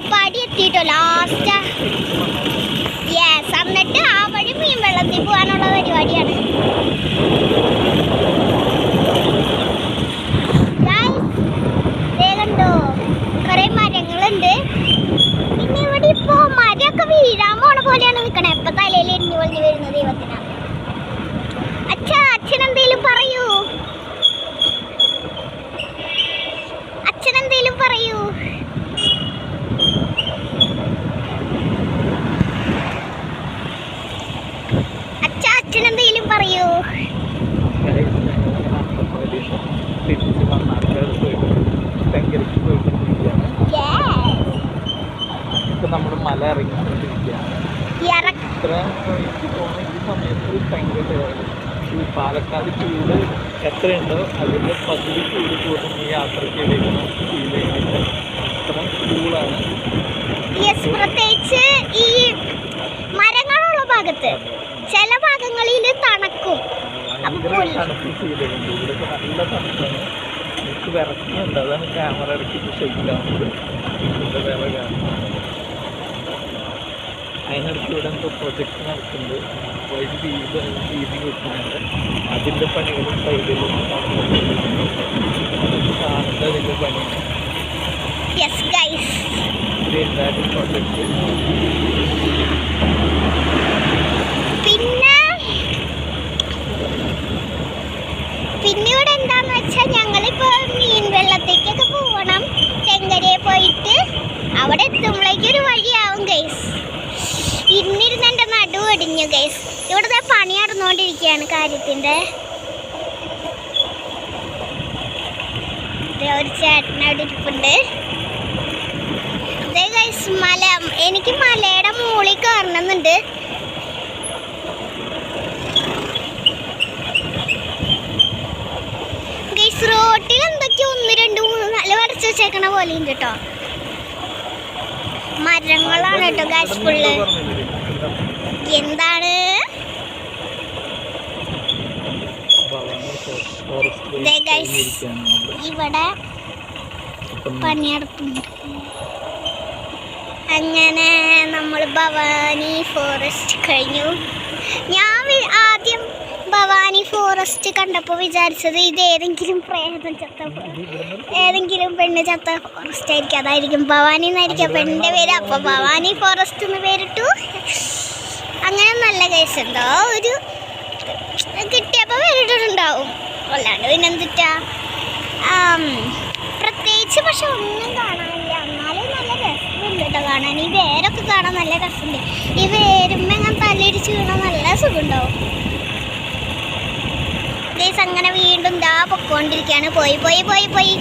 Meppadi എത്തിയിട്ടോ last. Yes, എന്നിട്ട് ആ വഴി മീൻ വെള്ളത്തിൽ പോകാനുള്ള പരിപാടിയാണ്. കണ്ടോ കുറെ മരങ്ങളുണ്ട്. പിന്നെ ഇവിടെ ഇപ്പോ മരമൊക്കെ വീഴാൻ പോണ പോലെയാണ് നിൽക്കണേ. എപ്പ തലയിൽ എരിഞ്ഞു പൊളിഞ്ഞു വരുന്നത് ദൈവത്തിന്. അച്ഛനെന്തേലും പറയൂ, അച്ഛനെന്തേലും പറയൂ. അച്ഛനെന്തേലും പറയൂ. നമ്മൾ മല ഇറങ്ങിക്കൊണ്ടിരിക്കുകയാണ്. ഈ സമയത്ത് ഭയങ്കര ഈ പാലക്കാട് ചൂട് എത്രയുണ്ടോ അതിൻ്റെ പകുതി ചൂട് പോലും ഈ യാത്രയ്ക്കിടയിൽ ഫീൽ ചെയ്യുന്നില്ല. അത്ര കൂളാണ്. പ്രത്യേകിച്ച് ഈ മരങ്ങളുള്ള ഭാഗത്ത് ചില ഭാഗങ്ങളിൽ തണുക്കും. തണുപ്പ് ഫീൽ ചെയ്യുന്നുണ്ട്. ഇവിടെയൊക്കെ നല്ല തണുപ്പാണ്. എനിക്ക് വിറക്കുന്നുണ്ട്. അതാണ് ക്യാമറ ഇറക്കിയിട്ട് ഷെയ്ക്കാവുന്നത്. ഇതിൻ്റെ വേറെ കാരണം അതിനടുത്ത് ഇവിടെ എന്തോ പ്രൊജക്റ്റ് നടത്തുന്നുണ്ട്. വൈദ്യുതി വീതി കിട്ടുന്നുണ്ട്. അതിൻ്റെ പണികളും സൈഡിലും കാണുന്നതിൻ്റെ പണിയാണ്. പ്രൊജക്റ്റ് പിന്നെ ഇവിടെ എന്താന്ന് വെച്ചാൽ ഞങ്ങളിപ്പോ മീൻ വെള്ളത്തേക്കൊക്കെ പോകണം. തെങ്കരയെ പോയിട്ട് അവിടെ എത്തുമ്പോഴേക്ക് ഒരു വഴിയാവും ഗൈസ്. ഇന്നിരുന്ന് എൻ്റെ നടു ഒടിഞ്ഞു ഗൈസ്. ഇവിടുത്തെ പണി നടന്നുകൊണ്ടിരിക്കുകയാണ് കാര്യത്തിൻ്റെ. ഒരു ചേട്ടൻ അവിടെ ഇരിപ്പുണ്ട്. അതേ ഗൈസ് മല, എനിക്ക് മലയുടെ മുകളിൽ കയറണമെന്നുണ്ട്. ഗൈസ് റോട്ടിൽ എന്തൊക്കെയോ 1, 2, 3, 4 വരച്ച് വെച്ചേക്കണ പോലെ ഉണ്ട് കേട്ടോ. മരങ്ങളാണ് കേട്ടോ ഗൈസ് ഫുള്ള്. എന്താണ് ഇവിടെ പണിയെടുപ്പുണ്ട്. അങ്ങനെ നമ്മൾ ഭവാനി ഫോറസ്റ്റ് കഴിഞ്ഞു. ഞാൻ ആദ്യം ഭവാനി ഫോറസ്റ്റ് കണ്ടപ്പോൾ വിചാരിച്ചത് ഇത് ഏതെങ്കിലും പ്രേതം ചത്ത, ഏതെങ്കിലും പെണ്ണ് ചത്ത ഫോറസ്റ്റ് ആയിരിക്കും. അതായിരിക്കും ഭവാനി എന്നായിരിക്കും പെണ്ണിൻ്റെ പേര്. അപ്പോൾ ഭവാനി ഫോറസ്റ്റ് എന്ന് പേരിട്ടു. അങ്ങനെ നല്ല കേസുണ്ടോ ഒരു കിട്ടിയപ്പോൾ പേരിട്ടിട്ടുണ്ടാവും. അല്ലാണ്ട് പിന്നെന്തിട്ടാ പ്രത്യേകിച്ച്. പക്ഷെ ഒന്നും കാണാനില്ല. എന്നാലും നല്ല രസമുണ്ട് കേട്ടോ കാണാൻ. ഈ വേരൊക്കെ കാണാൻ നല്ല രസമുണ്ട്. ഈ വേരുമ്മ അങ്ങനെ തലയിടിച്ച് വീണാൽ നല്ല സുഖമുണ്ടാവും. അങ്ങനെ വീണ്ടും ദാ പൊക്കോണ്ടിരിക്കുകയാണ്. പോയി പോയി പോയി പോയി